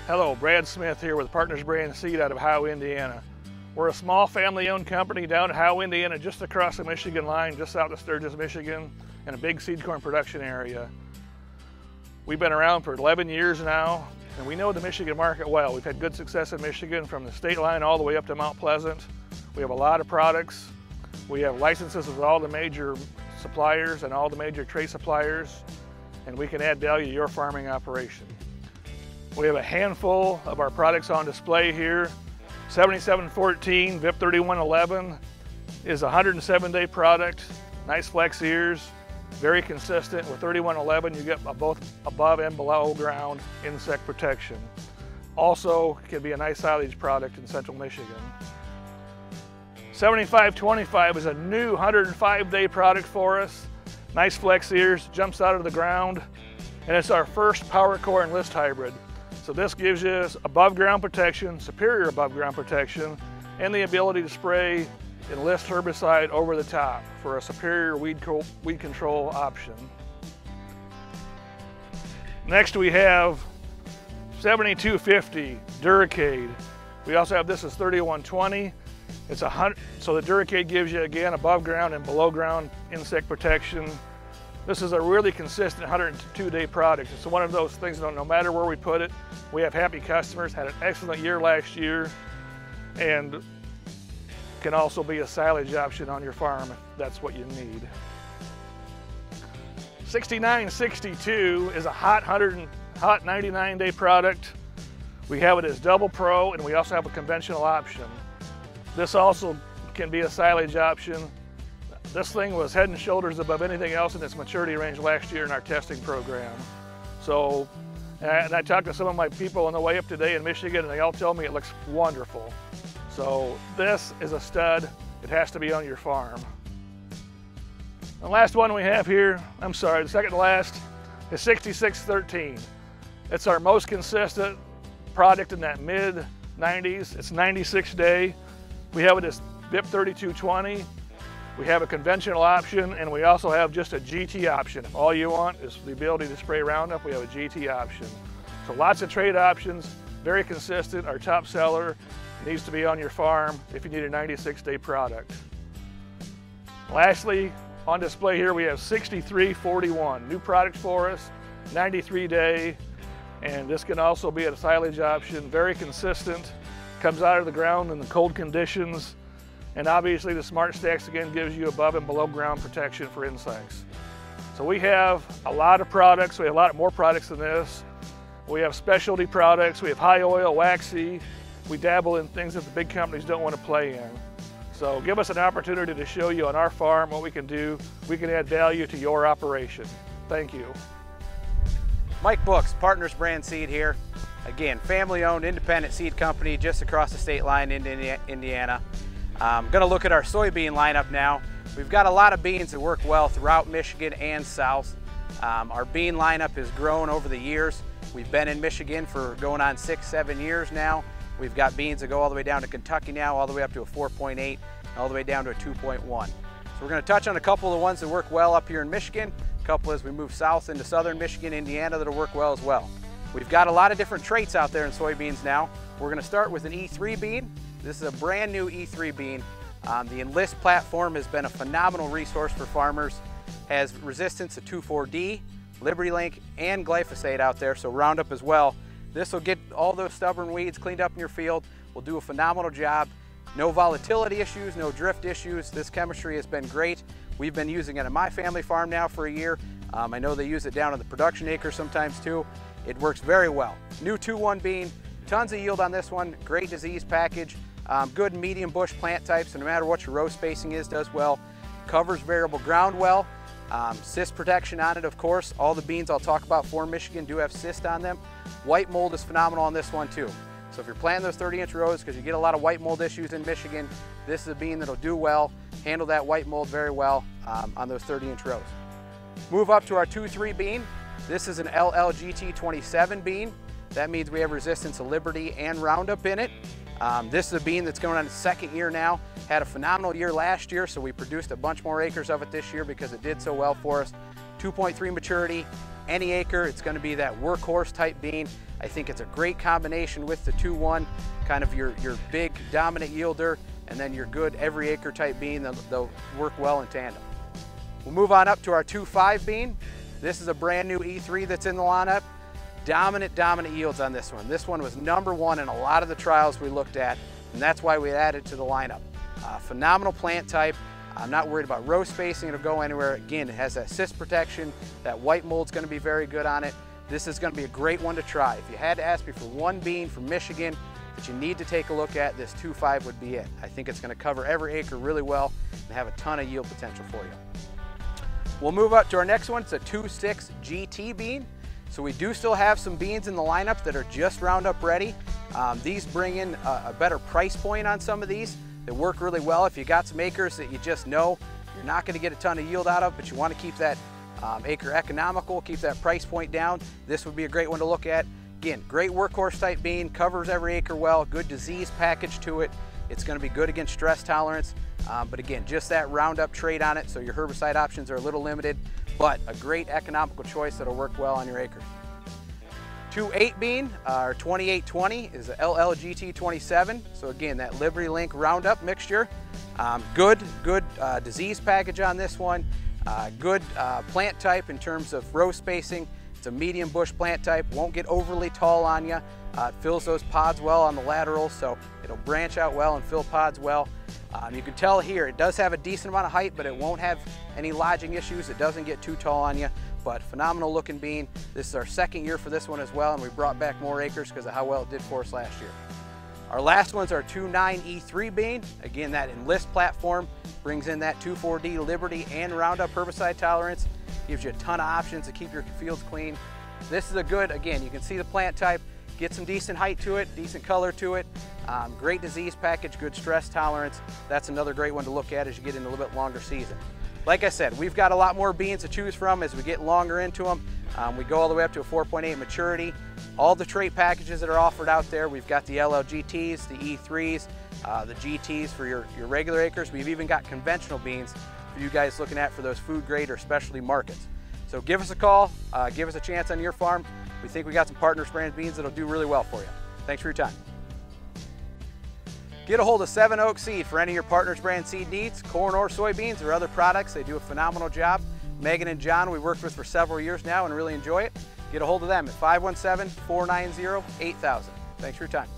Hello, Brad Smith here with Partners Brand Seed out of Howe, Indiana. We're a small family-owned company down in Howe, Indiana, just across the Michigan line, just south of Sturgis, Michigan, in a big seed corn production area. We've been around for 11 years now, and we know the Michigan market well. We've had good success in Michigan from the state line all the way up to Mount Pleasant. We have a lot of products. We have licenses with all the major suppliers and all the major trait suppliers, and we can add value to your farming operation. We have a handful of our products on display here. 7714 VIP 3111 is a 107-day product, nice flex ears, very consistent. With 3111 you get both above and below ground insect protection. Also can be a nice silage product in central Michigan. 7525 is a new 105-day product for us. Nice flex ears, jumps out of the ground, and it's our first PowerCore Enlist hybrid. So this gives you above ground protection, superior above ground protection, and the ability to spray Enlist herbicide over the top for a superior weed control option. Next we have 7250 Duracade. We also have this as 3120. It's so the Duracade gives you again above ground and below ground insect protection. This is a really consistent 102-day product. It's one of those things that no matter where we put it, we have happy customers, had an excellent year last year, and can also be a silage option on your farm if that's what you need. 6962 is a hot 99-day product. We have it as Double Pro, and we also have a conventional option. This also can be a silage option. This thing was head and shoulders above anything else in its maturity range last year in our testing program. So, and I talked to some of my people on the way up today in Michigan, and they all tell me it looks wonderful. So this is a stud. It has to be on your farm. The last one we have here, I'm sorry, the second to last, is 6613. It's our most consistent product in that mid-90s. It's 96-day. We have it as VIP 3220. We have a conventional option, and we also have just a GT option. If all you want is the ability to spray Roundup, we have a GT option. So lots of trade options, very consistent. Our top seller needs to be on your farm if you need a 96-day product. Lastly, on display here we have 6341, new product for us, 93-day, and this can also be a silage option, very consistent, comes out of the ground in the cold conditions. And obviously the Smart Stacks again gives you above and below ground protection for insects. So we have a lot of products. We have a lot more products than this. We have specialty products. We have high oil, waxy. We dabble in things that the big companies don't want to play in. So give us an opportunity to show you on our farm what we can do. We can add value to your operation. Thank you. Mike Books, Partners Brand Seed here. Again, family-owned independent seed company just across the state line in Indiana. I'm going to look at our soybean lineup now. We've got a lot of beans that work well throughout Michigan and south. Our bean lineup has grown over the years. We've been in Michigan for going on 6-7 years now. We've got beans that go all the way down to Kentucky now, all the way up to a 4.8, all the way down to a 2.1. So we're going to touch on a couple of the ones that work well up here in Michigan, a couple as we move south into southern Michigan, Indiana that'll work well as well. We've got a lot of different traits out there in soybeans now. We're going to start with an E3 bean. This is a brand new E3 bean. The Enlist platform has been a phenomenal resource for farmers. Has resistance to 2,4-D, LibertyLink, and glyphosate out there, so Roundup as well. This will get all those stubborn weeds cleaned up in your field. Will do a phenomenal job. No volatility issues, no drift issues. This chemistry has been great. We've been using it on my family farm now for a year. I know they use it down on the production acres sometimes too. It works very well. New 2-1 bean, tons of yield on this one, great disease package. Good medium bush plant types, so no matter what your row spacing is, does well. Covers variable ground well. Cyst protection on it, of course. All the beans I'll talk about for Michigan do have cyst on them. White mold is phenomenal on this one too. So if you're planting those 30-inch rows, because you get a lot of white mold issues in Michigan, this is a bean that'll do well, handle that white mold very well on those 30-inch rows. Move up to our 2-3 bean. This is an LLGT27 bean. That means we have resistance to Liberty and Roundup in it. This is a bean that's going on its second year now. Had a phenomenal year last year, so we produced a bunch more acres of it this year because it did so well for us. 2.3 maturity, any acre. It's going to be that workhorse type bean. I think it's a great combination with the 2-1, kind of your big dominant yielder, and then your good every acre type bean. They'll work well in tandem. We'll move on up to our 2.5 bean. This is a brand new E3 that's in the lineup. Dominant yields on this one. This one was #1 in a lot of the trials we looked at, and that's why we added to the lineup. Phenomenal plant type. I'm not worried about row spacing. It'll go anywhere. Again, it has that cyst protection. That white mold's going to be very good on it. This is going to be a great one to try. If you had to ask me for one bean from Michigan that you need to take a look at, this 2.5 would be it. I think it's going to cover every acre really well and have a ton of yield potential for you. We'll move up to our next one. It's a 2.6 GT bean. So we do still have some beans in the lineup that are just Roundup ready. These bring in a better price point on some of these. They work really well if you got some acres that you just know you're not going to get a ton of yield out of, but you want to keep that acre economical, keep that price point down. This would be a great one to look at. Again, great workhorse type bean, covers every acre well, good disease package to it. It's going to be good against stress tolerance, but again, just that Roundup trait on it, so your herbicide options are a little limited, but a great economical choice that'll work well on your acres. 2.8 bean, our 2820 is a LLGT 27. So again, that Liberty Link Roundup mixture. Good disease package on this one. Good plant type in terms of row spacing. It's a medium bush plant type, won't get overly tall on you. It fills those pods well on the laterals, so it'll branch out well and fill pods well. You can tell here, it does have a decent amount of height, but it won't have any lodging issues. It doesn't get too tall on you, but phenomenal looking bean. This is our second year for this one as well, and we brought back more acres because of how well it did for us last year. Our last one's our 2.9 E3 bean. Again, that Enlist platform brings in that 2,4-D Liberty and Roundup herbicide tolerance. Gives you a ton of options to keep your fields clean. This is a good, again, you can see the plant type, get some decent height to it, decent color to it. Great disease package, good stress tolerance. That's another great one to look at as you get into a little bit longer season. Like I said, we've got a lot more beans to choose from as we get longer into them. We go all the way up to a 4.8 maturity. All the trait packages that are offered out there, we've got the LLGTs, the E3s, the GTs for your regular acres. We've even got conventional beans for you guys looking at for those food grade or specialty markets. So give us a call, give us a chance on your farm. We think we got some Partners brand beans that'll do really well for you. Thanks for your time. Get a hold of Seven Oak Seed for any of your Partners brand seed needs, corn or soybeans or other products. They do a phenomenal job. Megan and John we worked with for several years now and really enjoy it. Get a hold of them at 517-490-8000. Thanks for your time.